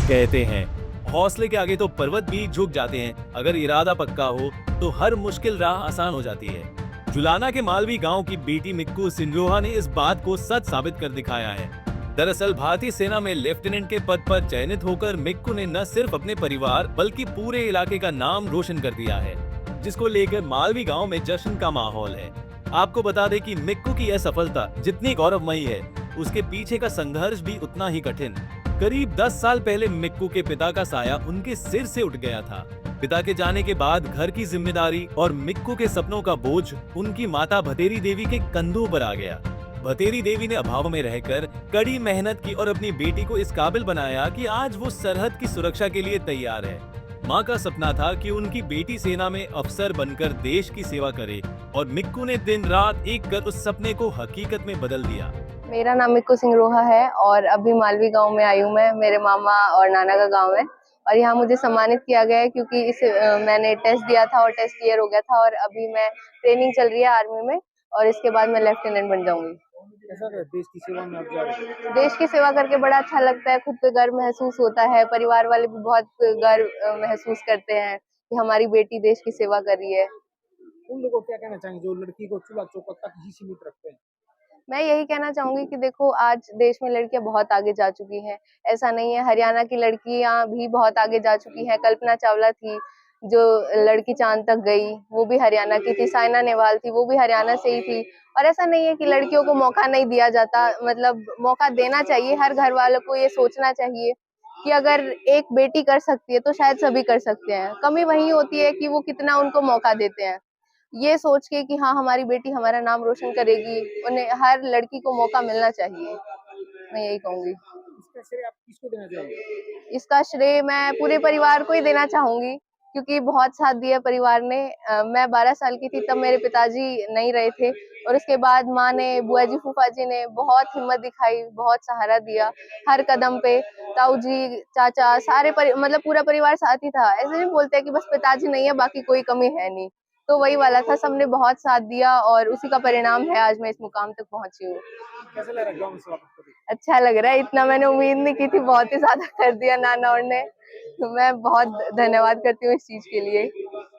कहते हैं हौसले के आगे तो पर्वत भी झुक जाते हैं। अगर इरादा पक्का हो तो हर मुश्किल राह आसान हो जाती है। जुलाना के मालवी गांव की बेटी मिक्कू सिंगरोहा ने इस बात को सच साबित कर दिखाया है। दरअसल भारतीय सेना में लेफ्टिनेंट के पद पर चयनित होकर मिक्कू ने न सिर्फ अपने परिवार बल्कि पूरे इलाके का नाम रोशन कर दिया है, जिसको लेकर मालवी गांव में जश्न का माहौल है। आपको बता दें कि मिक्कू की यह सफलता जितनी गौरवमयी है, उसके पीछे का संघर्ष भी उतना ही कठिन। करीब 10 साल पहले मिक्कू के पिता का साया उनके सिर से उठ गया था। पिता के जाने के बाद घर की जिम्मेदारी और मिक्कू के सपनों का बोझ उनकी माता भतेरी देवी के कंधों पर आ गया। भतेरी देवी ने अभाव में रहकर कड़ी मेहनत की और अपनी बेटी को इस काबिल बनाया कि आज वो सरहद की सुरक्षा के लिए तैयार है। माँ का सपना था कि उनकी बेटी सेना में अफसर बनकर देश की सेवा करे और मिक्कू ने दिन रात एक कर उस सपने को हकीकत में बदल दिया। मेरा नाम मिक्कू सिंगरोहा है और अभी मालवी गांव में आई हूँ मैं। मेरे मामा और नाना का गांव है और यहाँ मुझे सम्मानित किया गया है क्योंकि मैंने टेस्ट दिया था और टेस्ट क्लियर हो गया था और अभी मैं ट्रेनिंग चल रही है आर्मी में और इसके बाद मैं लेफ्टिनेंट बन जाऊंगी। देश की सेवा में आप जा रहे हैं? देश की सेवा करके बड़ा अच्छा लगता है, खुद पे गर्व महसूस होता है। परिवार वाले भी बहुत गर्व महसूस करते हैं कि हमारी बेटी देश की सेवा कर रही है। उन लोगों को क्या कहना चाहेंगे जो लड़की को चूल्हा चौखट तक ही सीमित रखते हैं? मैं यही कहना चाहूंगी कि देखो आज देश में लड़कियां बहुत आगे जा चुकी हैं। ऐसा नहीं है, हरियाणा की लड़कियां भी बहुत आगे जा चुकी हैं। कल्पना चावला थी जो लड़की चांद तक गई, वो भी हरियाणा की थी। साइना नेहवाल थी, वो भी हरियाणा से ही थी। और ऐसा नहीं है कि लड़कियों को मौका नहीं दिया जाता, मतलब मौका देना चाहिए। हर घर वालों को ये सोचना चाहिए कि अगर एक बेटी कर सकती है तो शायद सभी कर सकते हैं। कमी वही होती है कि वो कितना उनको मौका देते हैं। ये सोच के कि हाँ हमारी बेटी हमारा नाम रोशन करेगी, उन्हें हर लड़की को मौका मिलना चाहिए, मैं यही कहूंगी। इसका श्रेय आप किसको देना चाहेंगे? इसका श्रेय मैं पूरे परिवार को ही देना चाहूंगी क्योंकि बहुत साथ दिया परिवार ने। मैं 12 साल की थी तब मेरे पिताजी नहीं रहे थे और उसके बाद माँ ने, बुआ जी, फूफा जी ने बहुत हिम्मत दिखाई, बहुत सहारा दिया हर कदम पे। ताऊ जी, चाचा, मतलब पूरा परिवार साथ ही था। ऐसे नहीं बोलते कि बस पिताजी नहीं है बाकी कोई कमी है नहीं, तो वही वाला था। सबने बहुत साथ दिया और उसी का परिणाम है आज मैं इस मुकाम तक पहुंची हूँ। कैसा लग रहा है गाँव में स्वागत करके? अच्छा लग रहा है, इतना मैंने उम्मीद नहीं की थी, बहुत ही ज्यादा कर दिया नाना और ने। तो मैं बहुत धन्यवाद करती हूँ इस चीज के लिए,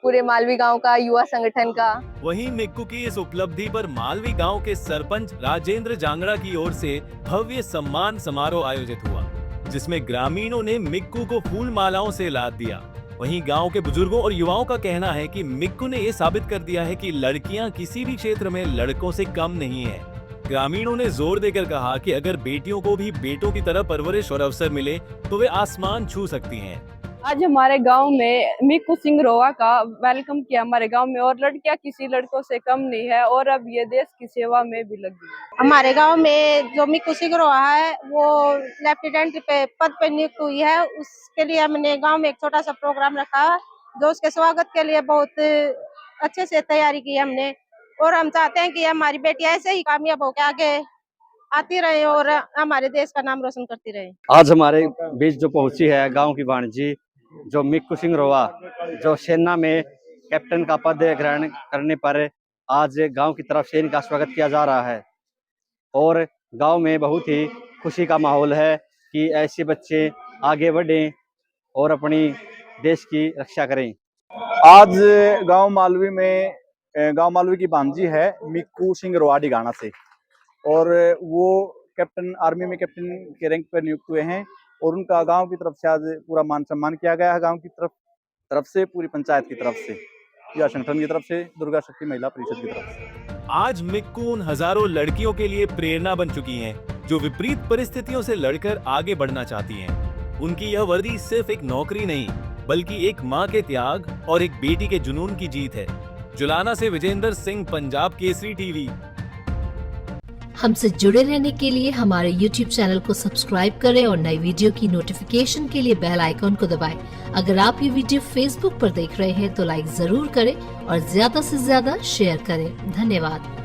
पूरे मालवी गांव का, युवा संगठन का। वहीं मिक्कू की इस उपलब्धि पर मालवी गांव के सरपंच राजेंद्र जांगड़ा की ओर से भव्य सम्मान समारोह आयोजित हुआ, जिसमें ग्रामीणों ने मिक्कू को फूल मालाओं से लाद दिया। वहीं गांव के बुजुर्गों और युवाओं का कहना है कि मिक्कू ने ये साबित कर दिया है कि लड़कियां किसी भी क्षेत्र में लड़कों से कम नहीं है। ग्रामीणों ने जोर देकर कहा कि अगर बेटियों को भी बेटों की तरह परवरिश और अवसर मिले तो वे आसमान छू सकती हैं। आज हमारे गांव में मिक्कू सिंगरोहा का वेलकम किया हमारे गांव में, और लड़कियां किसी लड़कों से कम नहीं है और अब ये देश की सेवा में भी लगी है। हमारे गांव में जो मिक्कू सिंगरोहा है वो लेफ्टिनेंट पे पद पे नियुक्त हुई है। उसके लिए हमने गांव में एक छोटा सा प्रोग्राम रखा जो उसके स्वागत के लिए बहुत अच्छे से तैयारी की हमने, और हम चाहते हैं कि हमारी बेटी ऐसे ही कामयाब होकर आगे आती रहे और हमारे देश का नाम रोशन करती रहे। आज हमारे बीच जो पहुंची है गांव की भांजी जो मिक्कू सिंगरोहा, जो सेना में कैप्टन का पद ग्रहण करने पर आज गांव की तरफ से इनका स्वागत किया जा रहा है और गांव में बहुत ही खुशी का माहौल है कि ऐसे बच्चे आगे बढ़ें और अपनी देश की रक्षा करें। आज गांव मालवी की भांजी है मिक्कू सिंगरोहा डिगाना से, और वो कैप्टन, आर्मी में कैप्टन के रैंक पर नियुक्त हुए हैं और उनका गांव की तरफ से आज पूरा मान सम्मान किया गया है। गांव की तरफ से, पूरी पंचायत की तरफ से, युवा संगठन की तरफ से, दुर्गा शक्ति महिला परिषद की तरफ से। आज मिक्कू उन हजारों लड़कियों के लिए प्रेरणा बन चुकी हैं जो विपरीत परिस्थितियों से लड़कर आगे बढ़ना चाहती हैं। उनकी यह वर्दी सिर्फ एक नौकरी नहीं बल्कि एक माँ के त्याग और एक बेटी के जुनून की जीत है। जुलाना से विजेंद्र सिंह, पंजाब केसरी टीवी। हमसे जुड़े रहने के लिए हमारे YouTube चैनल को सब्सक्राइब करें और नई वीडियो की नोटिफिकेशन के लिए बेल आइकॉन को दबाएं। अगर आप ये वीडियो Facebook पर देख रहे हैं तो लाइक जरूर करें और ज्यादा से ज्यादा शेयर करें। धन्यवाद।